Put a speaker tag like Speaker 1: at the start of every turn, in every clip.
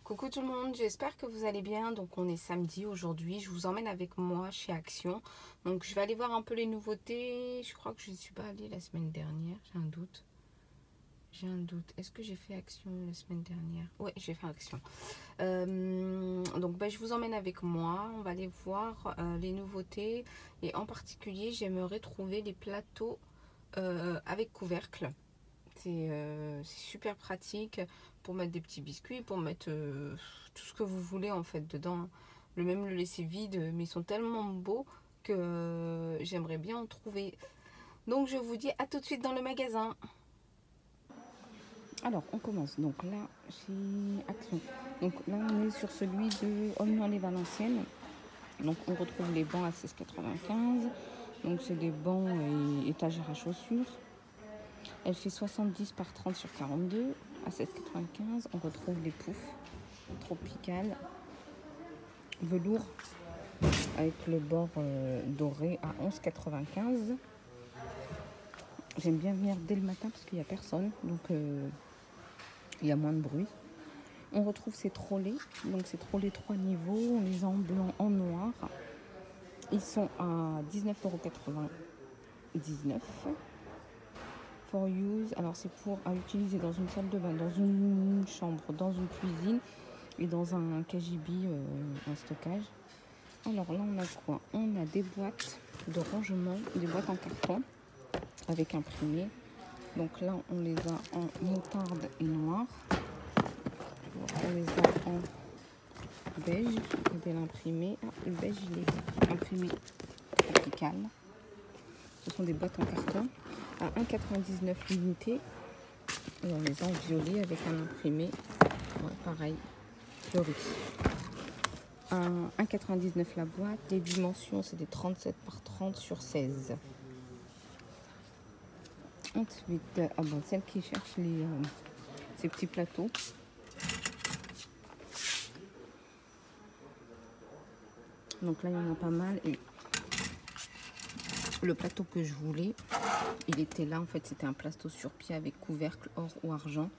Speaker 1: Coucou tout le monde, j'espère que vous allez bien. Donc on est samedi aujourd'hui, je vous emmène avec moi chez Action. Donc je vais aller voir un peu les nouveautés. Je crois que je ne suis pas allée la semaine dernière, j'ai un doute. Est-ce que j'ai fait Action la semaine dernière? Oui, j'ai fait Action. Donc je vous emmène avec moi, on va aller voir les nouveautés. Et en particulier, j'aimerais trouver les plateaux avec couvercle. C'est super pratique pour mettre des petits biscuits, pour mettre tout ce que vous voulez en fait dedans. Même le laisser vide, mais ils sont tellement beaux que j'aimerais bien en trouver. Donc je vous dis à tout de suite dans le magasin. Alors on commence. Donc là chez Action. Donc là on est sur celui de Aulnay-les-Valenciennes. Donc on retrouve les bancs à 16,95. Donc c'est des bancs et étagères à chaussures. Elle fait 70 par 30 sur 42 à 7,95. On retrouve les poufs tropicales velours avec le bord doré à 11,95. J'aime bien venir dès le matin parce qu'il n'y a personne, donc il y a moins de bruit. On retrouve ces trolley, donc ces trolley 3 niveaux, on les a en blanc, en noir. Ils sont à 19,99 €. For use, alors c'est pour à utiliser dans une salle de bain, dans une chambre, dans une cuisine et dans un KGB, un stockage. Alors là on a quoi? On a des boîtes de rangement, des boîtes en carton avec imprimé. Donc là on les a en moutarde et noir. On les a en beige et de l'imprimé. Ah, le beige il est imprimé tropical. Ce sont des boîtes en carton à 1,99 € l'unité. Et on les a en violet avec un imprimé, ouais, pareil, fleuri. À 1,99 € la boîte. Les dimensions, c'est des 37 par 30 sur 16. Ensuite, celle qui cherche ces petits plateaux. Donc là, il y en a pas mal. Et le plateau que je voulais, il était là. En fait, c'était un plateau sur pied avec couvercle or ou argent.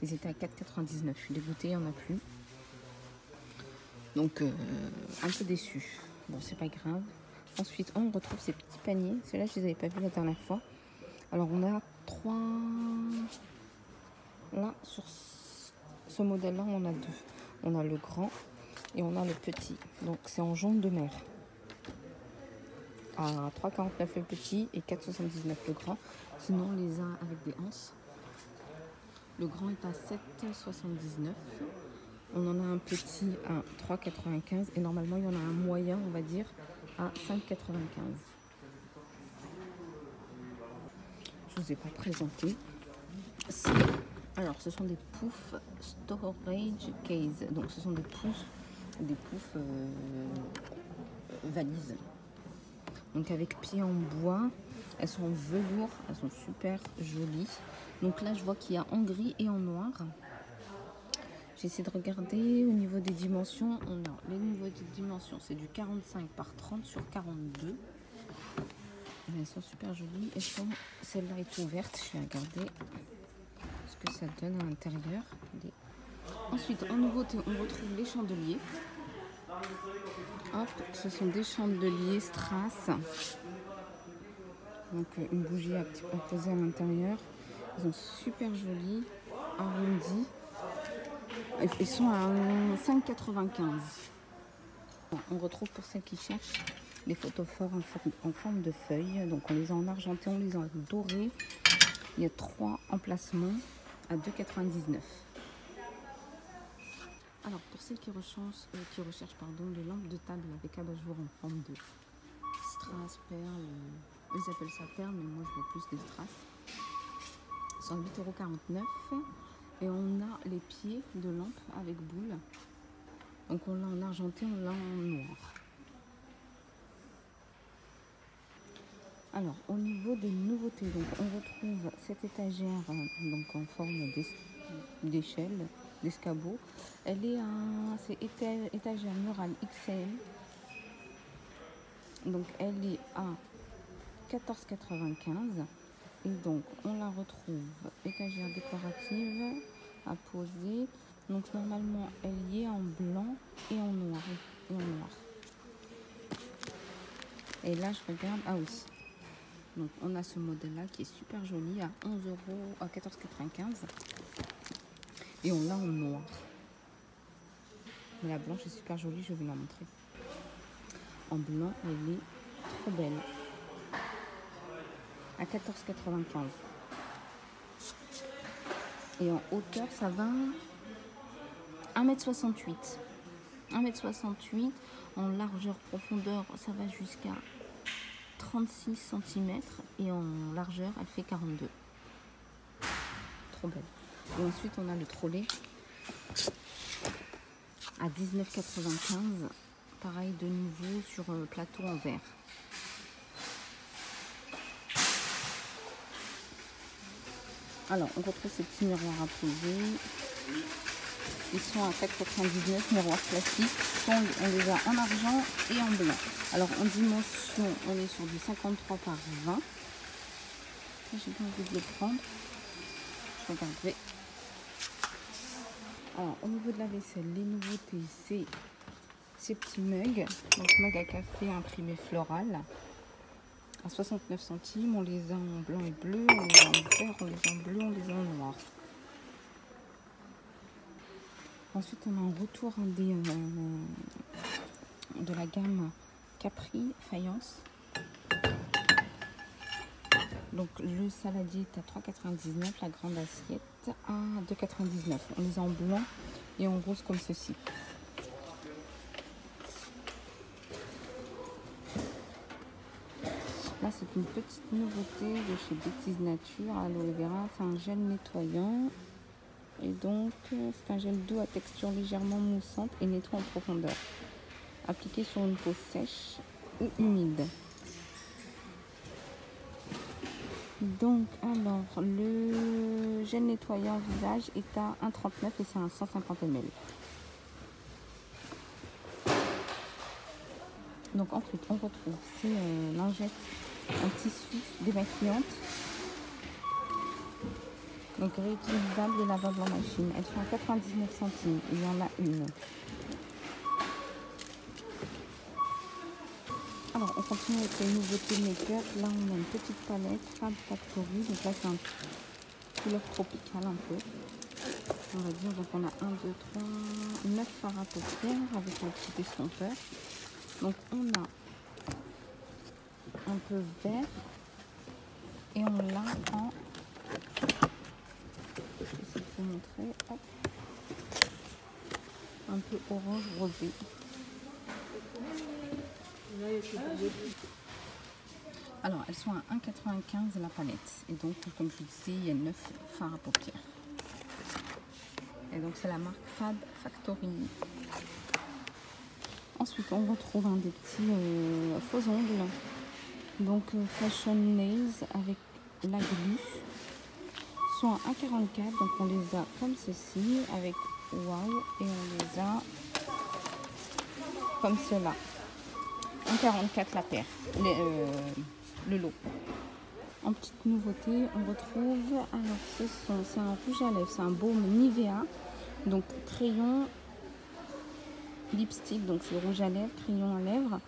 Speaker 1: Ils étaient à 4,99 €. Je suis dégoûtée, il n'y en a plus. Donc, un peu déçue. Bon, c'est pas grave. Ensuite, on retrouve ces petits paniers. Ceux-là, je les avais pas vus la dernière fois. Alors, on a 3... Là, sur ce modèle-là, on a 2. On a le grand et on a le petit. Donc, c'est en jaune de mer. À 3,49 € le petit et 4,79 € le grand. Sinon, on les a avec des anses. Le grand est à 7,79 €. On en a un petit à 3,95 € et normalement, il y en a un moyen, on va dire, à 5,95 €. Je ne vous ai pas présenté. Alors, ce sont des poufs storage case. Donc, ce sont des poufs valises. Donc, avec pieds en bois. Elles sont en velours. Elles sont super jolies. Donc là, je vois qu'il y a en gris et en noir. J'essaie de regarder au niveau des dimensions. Non, les niveaux de dimensions, c'est du 45 par 30 sur 42. Elles sont super jolies. Et celle-là est ouverte. Je vais regarder ce que ça donne à l'intérieur. Ensuite, en nouveauté, on retrouve les chandeliers. Hop, ce sont des chandeliers strass. Donc une bougie à petit peu posée à l'intérieur. Ils sont super jolis, arrondis. Ils sont à 5,95 €. On retrouve pour celles qui cherchent les photophores en forme de feuilles. Donc on les a en argenté, on les a en doré. Il y a 3 emplacements à 2,99 €. Alors pour celles qui recherchent les lampes de table avec abat-jour en forme de strass, perles, ils appellent ça perles, mais moi je vois plus des strass. Ils sont à 8,49 € et on a les pieds de lampe avec boule. Donc on l'a en argenté, on l'a en noir. Alors au niveau des nouveautés, donc on retrouve cette étagère donc en forme d'échelle, d'escabeau. Elle est c'est étagère murale XL. Donc elle est à 14,95 € et donc on la retrouve étagère décorative à poser Donc normalement elle y est en blanc et en noir. Et là je regarde, ah oui. Donc on a ce modèle là qui est super joli à 11 €, à 14,95 €. Et on l'a en noir. Mais la blanche est super jolie, je vais vous la montrer. En blanc, elle est trop belle. À 14,95 €. Et en hauteur, ça va 1,68 m. 1,68 m. En largeur, profondeur, ça va jusqu'à 36 cm. Et en largeur, elle fait 42. Trop belle. Et ensuite, on a le trolley à 19,95 €. Pareil, de nouveau, sur plateau en verre. Alors, on retrouve ces petits miroirs à poser. Ils sont à 4,99 €, miroirs classiques. On les a en argent et en blanc. Alors, en dimension, on est sur du 53 par 20. J'ai pas envie de le prendre. Je regarderai. Alors, au niveau de la vaisselle, les nouveautés, c'est ces petits mugs. Donc, mug à café imprimé floral. À 69 centimes, on les a en blanc et bleu, on les a en vert, on les a en bleu, on les a en noir. Ensuite, on a un retour de la gamme Capri faïence. Donc le saladier est à 3,99 €, la grande assiette à 2,99 €. On les a en blanc et en rose comme ceci. Là, c'est une petite nouveauté de chez Bêtise Nature, aloe vera. C'est un gel nettoyant. Et donc, c'est un gel doux à texture légèrement moussante et nettoie en profondeur. Appliqué sur une peau sèche ou humide. Donc, alors, le gel nettoyant visage est à 1,39 € et c'est un 150 ml. Donc, ensuite, on retrouve ces lingettes en tissu démaquillante. Donc, réutilisables et lavables en machine. Elles sont à 99 centimes. Il y en a une. Alors, on continue avec les nouveautés make-up. Là, on a une petite palette Fab Factory. Donc là, c'est un couleur tropicale un peu. On va dire, donc on a 1, 2, 3, 9 fards à paupières avec un petit estompeur. Donc, on a un peu vert et on l'a en... Je vais essayer de vous montrer. Hop. Un peu orange rosé. Alors, elles sont à 1,95 € la palette. Et donc, comme je vous disais, il y a 9 fards à paupières. Et donc, c'est la marque Fab Factory. Ensuite, on retrouve un des petits faux ongles. Donc, Fashion Nails avec la glu. Sont à 1,44 €. Donc, on les a comme ceci, avec waouh. Et on les a comme cela. 1,44 € la paire. Le lot. En petite nouveauté, on retrouve, alors c'est un rouge à lèvres, c'est un baume Nivea, donc crayon, lipstick, donc c'est rouge à lèvres, crayon à lèvres,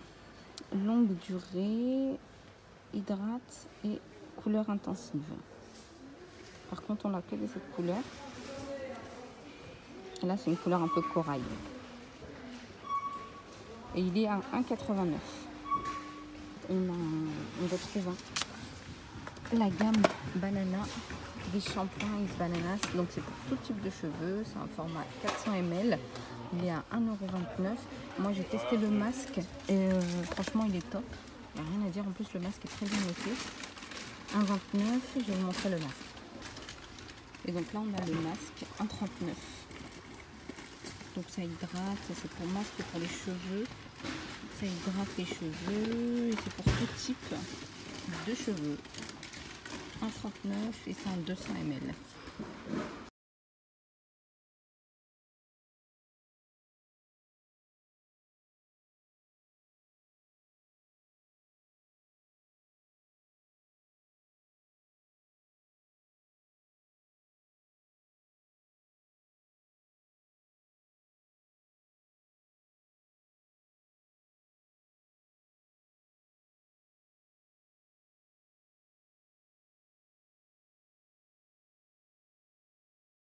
Speaker 1: longue durée, hydrate et couleur intensive. Par contre, on n'a que de cette couleur. Et là, c'est une couleur un peu corail. Et il est à 1,89 €. On retrouve la gamme Banana des shampoings Is Bananas. Donc c'est pour tout type de cheveux. C'est un format 400 ml. Il est à 1,29 €. Moi j'ai testé le masque et franchement il est top. Il n'y a rien à dire. En plus le masque est très bien noté. 1,29 €. Je vais vous montrer le masque. Et donc là on a le masque 1,39 €. Donc ça hydrate. C'est pour masque pour les cheveux. Ça hydrate les cheveux et c'est pour tout type de cheveux. 1,39 € et c'est en 200 ml.